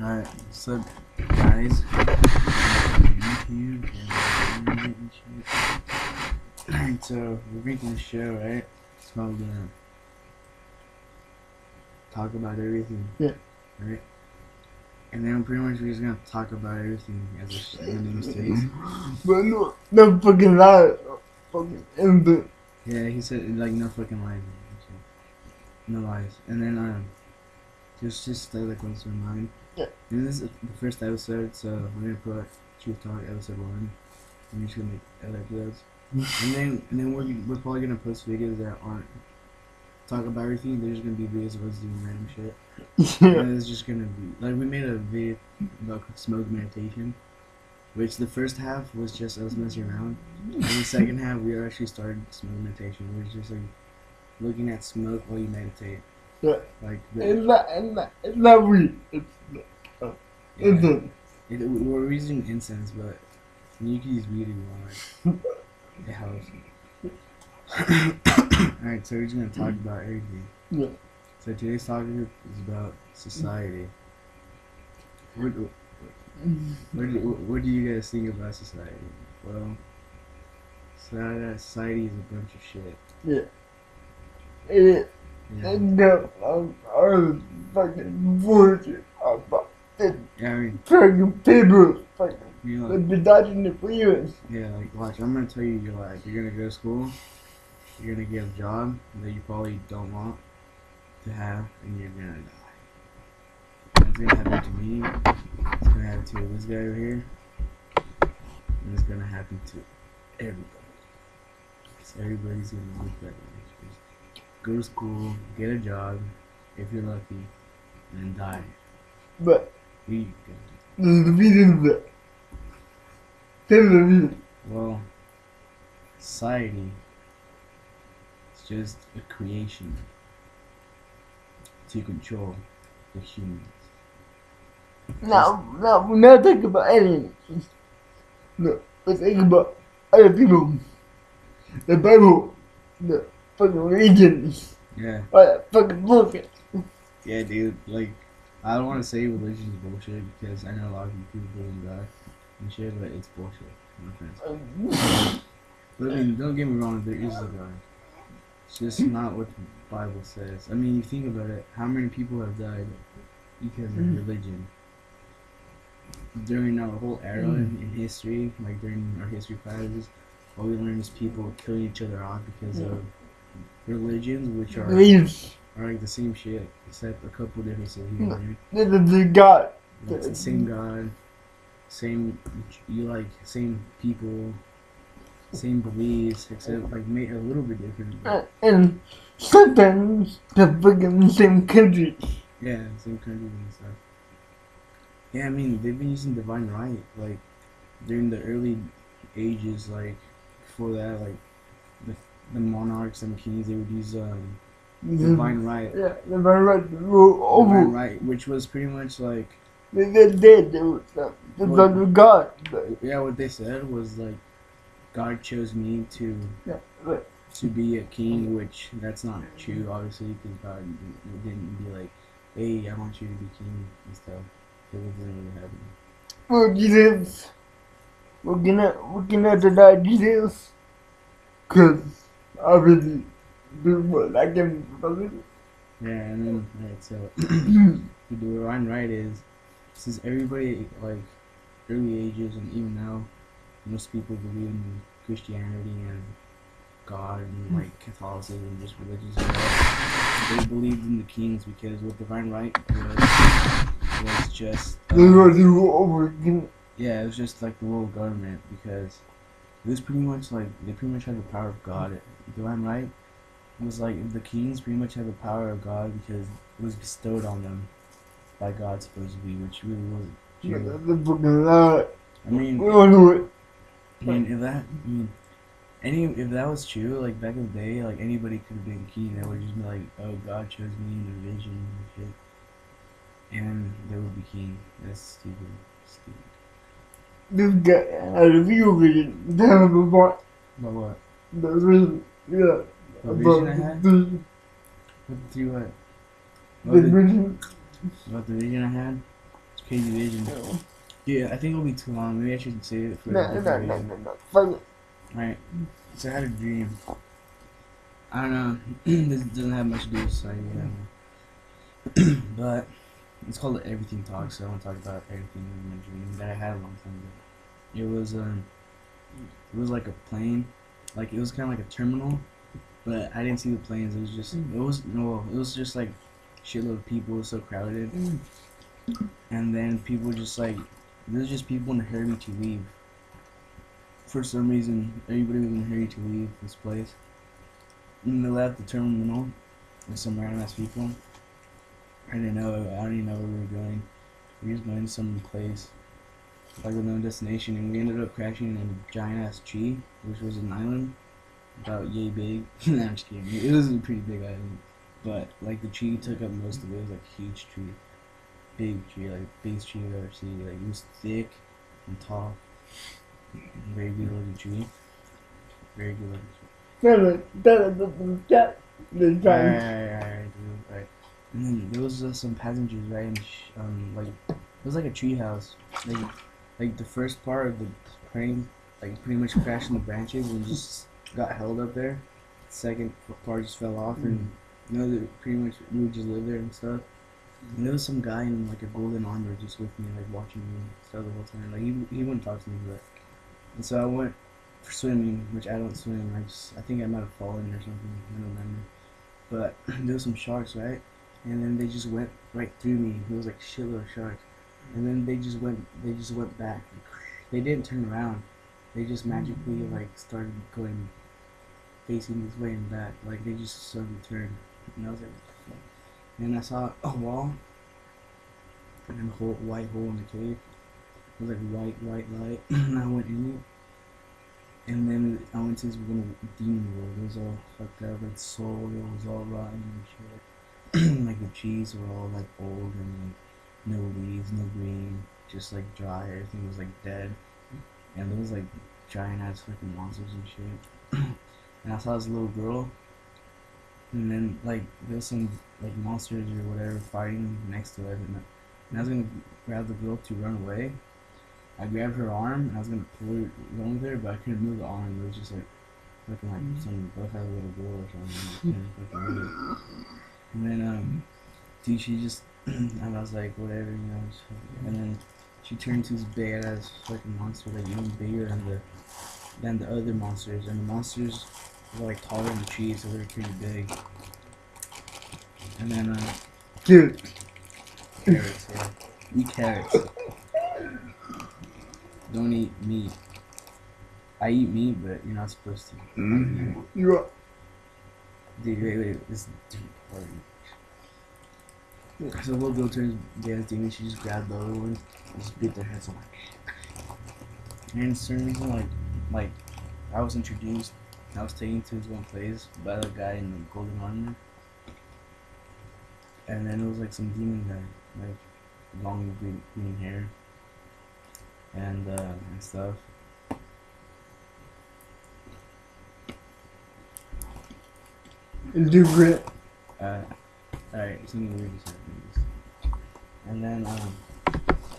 Alright, what's up, guys? YouTube and shit. Alright, so we're making a show, right? It's called Talk About Everything. Yeah. Right? And then pretty much we're just gonna talk about everything as the name states. But no fucking lie. Fucking anything. Yeah, he said like no fucking lies. No lies. And then just say like what's in mind. Yeah. And this is the first episode, so we're gonna put Truth Talk episode 1. I'm just gonna make other episodes. and then we're probably gonna post videos that aren't talk about everything. There's gonna be videos of us doing random shit. Yeah. And it's just gonna be like we made a video about smoke meditation, which the first half was just us messing around, and the second half we actually started smoke meditation, which is just like looking at smoke while you meditate. Yeah. Like It's not weed. It's we're using incense, but you can use weed if you want. It helps. Alright, so we're just gonna talk about everything. Yeah. So today's topic is about society. What do you guys think about society? Well, society is a bunch of shit. Yeah. It Yeah, and no, I'm fucking bullshit about it. yeah, I mean, Fucking people fucking you know, they've been dodging the freeways. yeah, like watch. I'm gonna tell you, you're gonna go to school, you're gonna get a job that you probably don't want to have, and you're gonna die. That's gonna happen to me. It's gonna happen to this guy over here, and it's gonna happen to everybody. So everybody's gonna look that way. Go to school, get a job, if you're lucky, and die. But We there's a reason for that. There's a reason. well, society is just a creation to control the humans. Now, we're not thinking about aliens. No, we're thinking about other people. The Bible, the fucking religions, Yeah, all that fucking bullshit. yeah, dude. Like, I don't want to say religion is bullshit because I know a lot of people believe in God and shit, but it's bullshit. No offense. But I mean, don't get me wrong. There is a God. It's just not what the Bible says. I mean, you think about it. How many people have died because of religion? During our whole era in history, like during our history classes, all we learn is people killing each other off because of religions, which are Beliefs. like the same shit, except a couple differences here and This is the God. there. It's the same God, same people, same beliefs, except like made a little bit different. And sometimes the fucking same country. Yeah, same countries and stuff. Yeah, I mean they've been using divine right like during the early ages, like before that, like the monarchs and kings, they would use divine right. Yeah, the right to rule Divine over. right, which was pretty much like They're dead. They was the God. But, yeah, what they said was like God chose me yeah, but to be a king, which that's not true, obviously, because God didn't be like, hey, I want you to be king and stuff. It wasn't really happening. well, Jesus, we're gonna deny Jesus, cause obviously, people like him. Yeah, and then right, so the divine right is since everybody like early ages and even now, most people believe in Christianity and God and like Catholicism, just religions. And all. They believed in the kings because what divine right was just They want to rule over again. yeah, it was just like the world government because it was pretty much like they pretty much had the power of God. Divine right was like the kings pretty much had the power of God because it was bestowed on them by God supposedly, which really wasn't true. That's a fucking lie. I mean, We don't do it. if that was true, like back in the day, like anybody could have been king. They would just be like, "Oh, God chose me in a vision and shit," and they would be king. That's stupid. Stupid. This guy had a video vision. Damn the part. But what? The vision. Yeah. The vision I had? The What? vision. About the vision I had? Crazy vision. Yeah, I think it'll be too long. Maybe I should save it for a No, different no, no, video. no, no. Fuck it. Right. So I had a dream. I don't know. This doesn't have much to do with society, but it's called Everything Talk. So I want to talk about everything in my dream that I had a long time ago. It was like a plane, like it was kind of like a terminal, but I didn't see the planes. It was just like shitload of people. It was so crowded, and then people just like there was just people in a hurry to leave. For some reason, everybody was in a hurry to leave this place. And they left the terminal with some random ass people. I didn't know. I don't even know where we were going. We were just going to some place, like with no destination, and we ended up crashing in a giant ass tree, which was an island about yay big. Nah, I'm just kidding. It was a pretty big island, but like the tree took up most of it. It was like a huge tree, big tree, like biggest tree I've ever seen. Like it was thick and tall, very good looking tree, very good looking tree. Alright. And then there was some passengers, right? And like it was like a tree house. Like the first part of the plane, like pretty much crashed in the branches and just got held up there. The second part just fell off, and pretty much we would just live there and stuff. And there was some guy in like a golden armor just with me, like watching me and stuff the whole time. Like he wouldn't talk to me, but and so I went for swimming, which I don't swim. I think I might have fallen or something. I don't remember. But there was some sharks, right? And then they just went right through me. It was like a shitload of sharks. And then they just went back. They didn't turn around. They just magically like started going facing this way and back. Like they just suddenly turned. And I was like, what the fuck? And I saw a wall and a white hole in the cave. It was like white light. And I went in it. And then I went to this one demon world. It was all fucked up, like soul. It was all rotten and shit. Like the trees were all like old and like no leaves, no green, just like dry. Everything was like dead. And there was like giant ass fucking monsters and shit. And I saw this little girl. And then like there was some like monsters or whatever fighting next to it. And I was gonna grab the girl to run away. I grabbed her arm and I was gonna pull her run with her, but I couldn't move the arm. It was just like looking like some both had a little girl or something. I couldn't move it. And then dude, she just and I was like whatever, and then she turned to this big ass fucking monster, like even bigger than the other monsters, and the monsters were like taller than the trees, so they were pretty big. And then Dude. carrots, yeah. Eat carrots. Don't eat meat. I eat meat, but you're not supposed to. You are. Dude, wait. This dude. So the little girl turns against demon. She just grabbed the other ones and just beat their heads on. And for some reason, like I was introduced. I was taken to this one place by the guy in the golden armor. And then it was like some demon guy, like long green hair and stuff. Different. Alright, something weird just happened. And then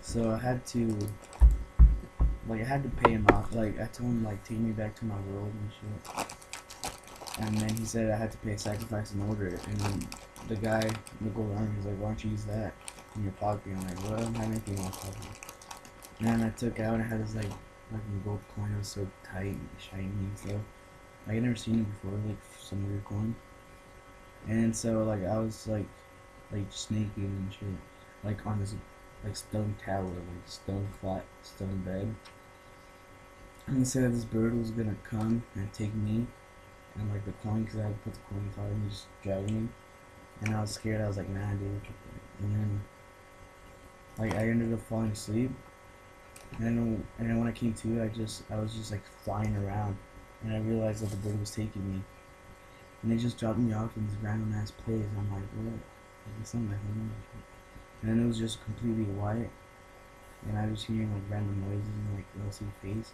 so I had to pay him off. Like I told him like take me back to my world and shit. And then he said I had to pay a sacrifice in order. And then the guy in the golden armor was like, why don't you use that in your pocket? I'm like, well, I don't have anything in my pocket. And then I took out and I had this like fucking gold coin. It was so tight and shiny and stuff. Like I never seen it before, like some weird coin. And so like I was like snaking and shit, like on this like stone tower, like stone bed. And he said this bird was gonna come and take me and like the coin, because I had put the coin inside and he just dragged me. And I was scared. I was like, nah, dude. And then like I ended up falling asleep. And then when I came to, I was just like flying around, and I realized that the bird was taking me. And they just dropped me off in this random ass place. And I'm like, what? It's not my home. And then it was just completely white. And I was hearing like random noises and like I see face.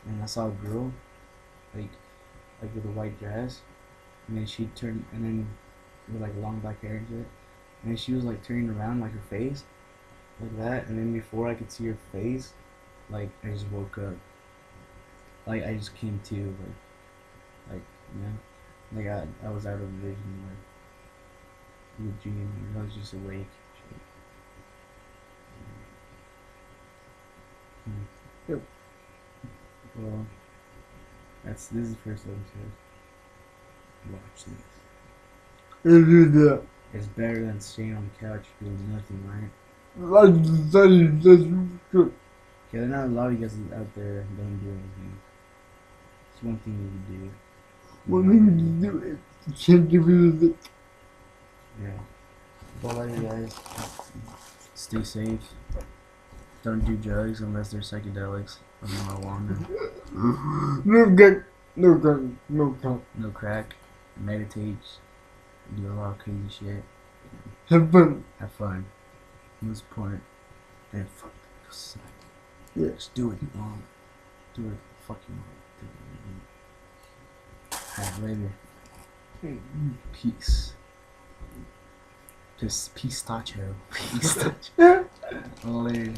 And I saw a girl, like with a white dress. And then she turned, with like long black hair and shit. And then she was like turning around like her face. like that, and then before I could see her face, like I just woke up. Like I just came to, like you know, like I was out of vision, like in the dream, and I was just awake. Yep. Well, this is the first episode. Watch this. And do that. It's better than staying on the couch doing nothing, right? Like the study, that's good. Okay, there are not a lot of you guys out there that don't do anything. It's one thing you can do. One thing to do is change the music. Yeah. Well, I love you guys. Stay safe. Don't do drugs unless they're psychedelics or marijuana. No gun, no gun, no gun. No crack. Meditate. Do a lot of crazy shit. Have fun. Have fun. Most important. And fuck the side. Yeah. Just do it, mom. Do it. Fucking mom. Alright, later. Peace. Just peace, tacho. Peace, tacho. Later.